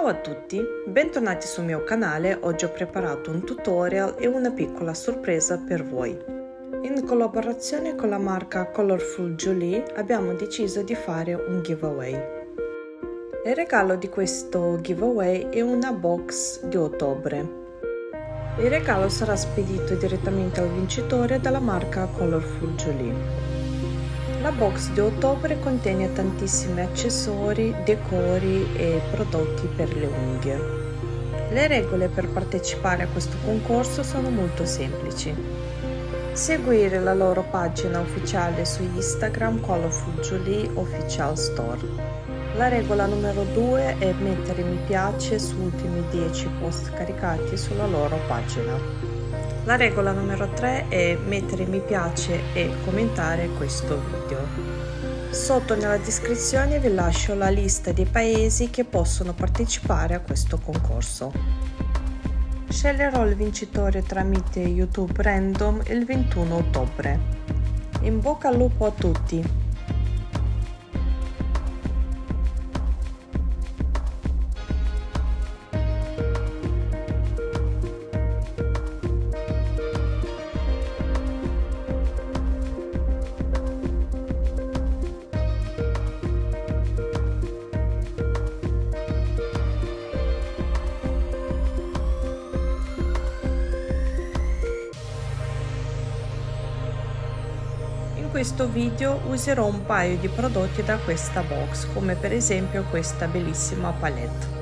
Ciao a tutti, bentornati sul mio canale. Oggi ho preparato un tutorial e una piccola sorpresa per voi. In collaborazione con la marca Colorful Jolie abbiamo deciso di fare un giveaway. Il regalo di questo giveaway è una box di ottobre. Il regalo sarà spedito direttamente al vincitore dalla marca Colorful Jolie. La box di ottobre contiene tantissimi accessori, decori e prodotti per le unghie. Le regole per partecipare a questo concorso sono molto semplici. Seguire la loro pagina ufficiale su Instagram Colorful Jolie Official Store. La regola numero 2 è mettere mi piace su ultimi 10 post caricati sulla loro pagina. La regola numero 3 è mettere mi piace e commentare questo video. Sotto nella descrizione vi lascio la lista dei paesi che possono partecipare a questo concorso. Sceglierò il vincitore tramite YouTube Random il 21 ottobre. In bocca al lupo a tutti! In questo video userò un paio di prodotti da questa box, come per esempio questa bellissima palette.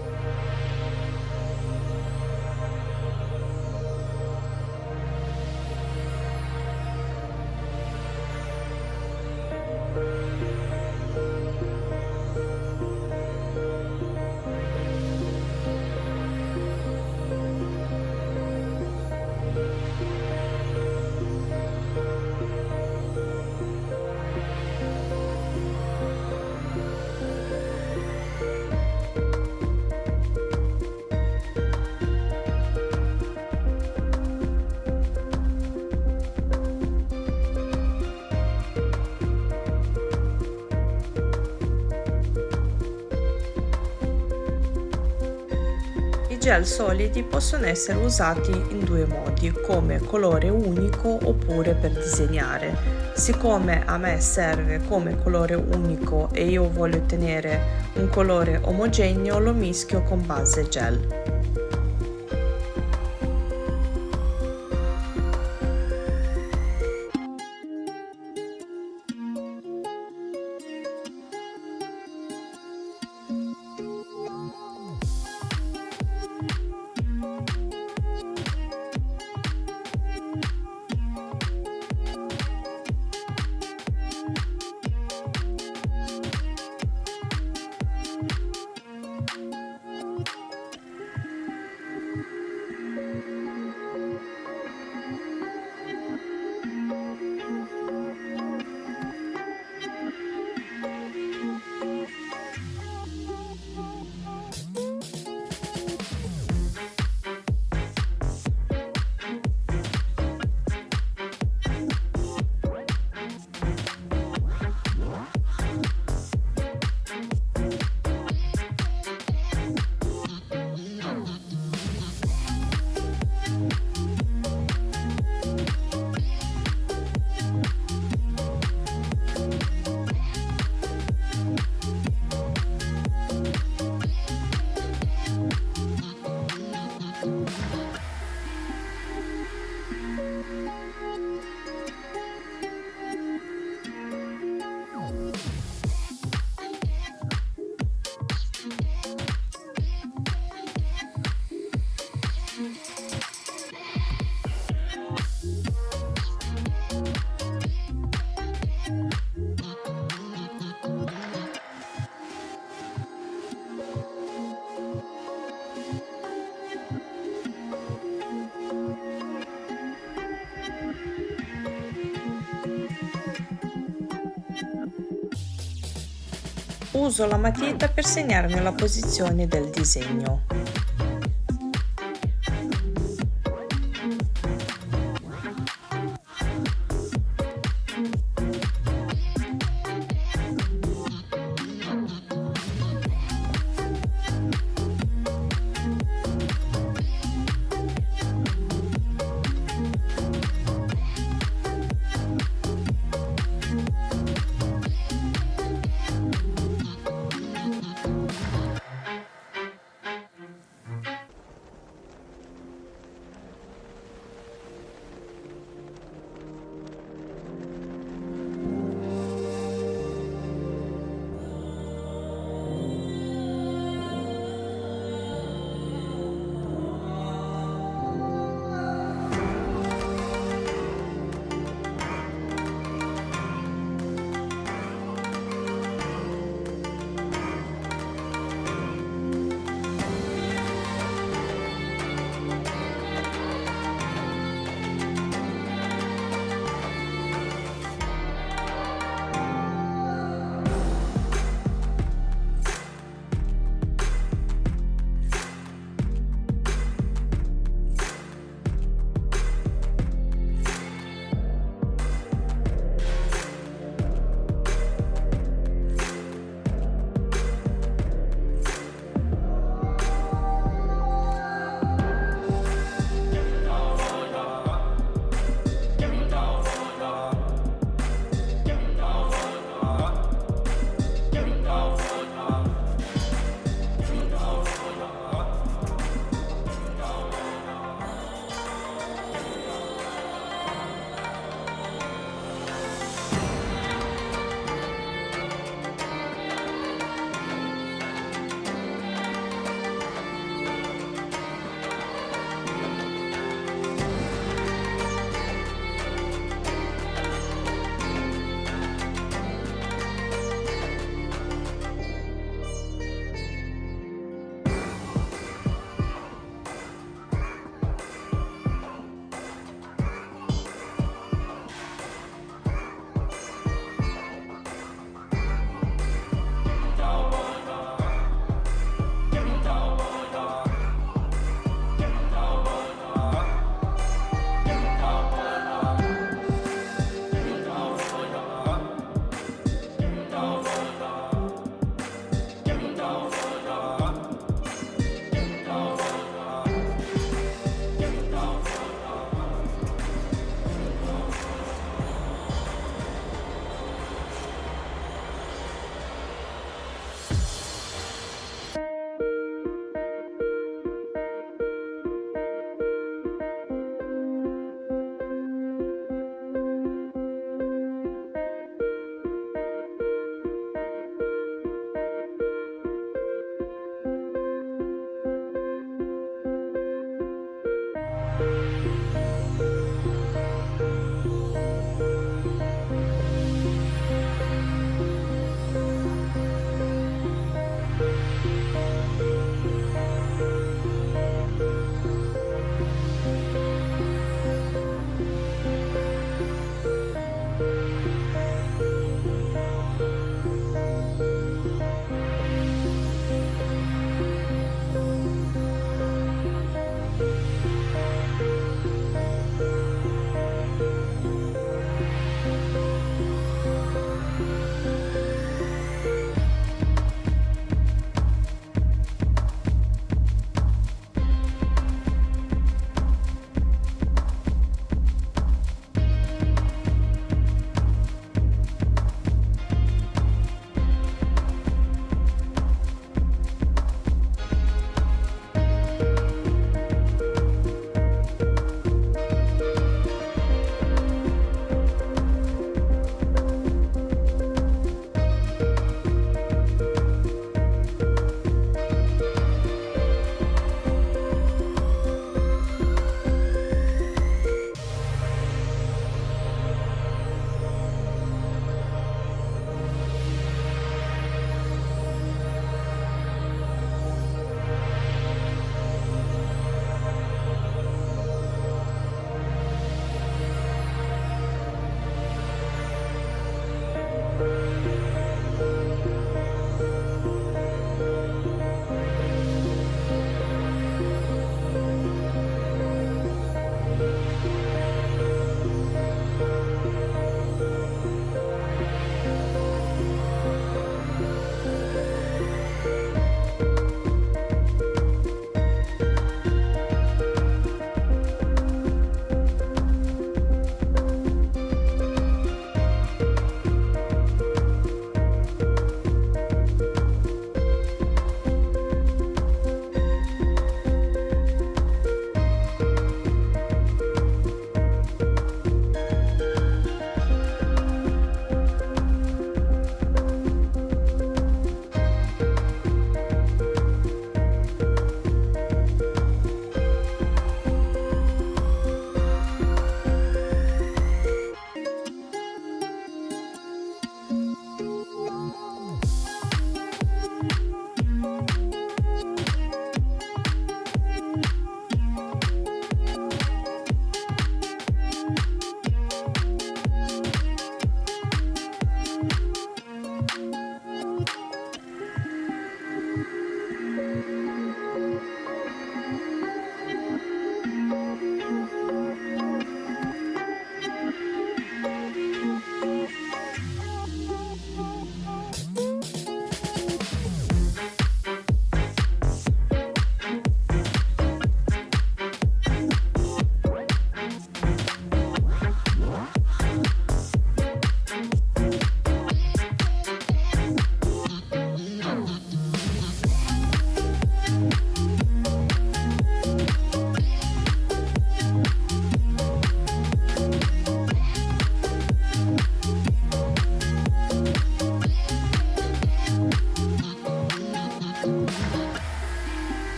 I gel solidi possono essere usati in due modi, come colore unico oppure per disegnare. Siccome a me serve come colore unico e io voglio ottenere un colore omogeneo, lo mischio con base gel. Uso la matita per segnarmi la posizione del disegno.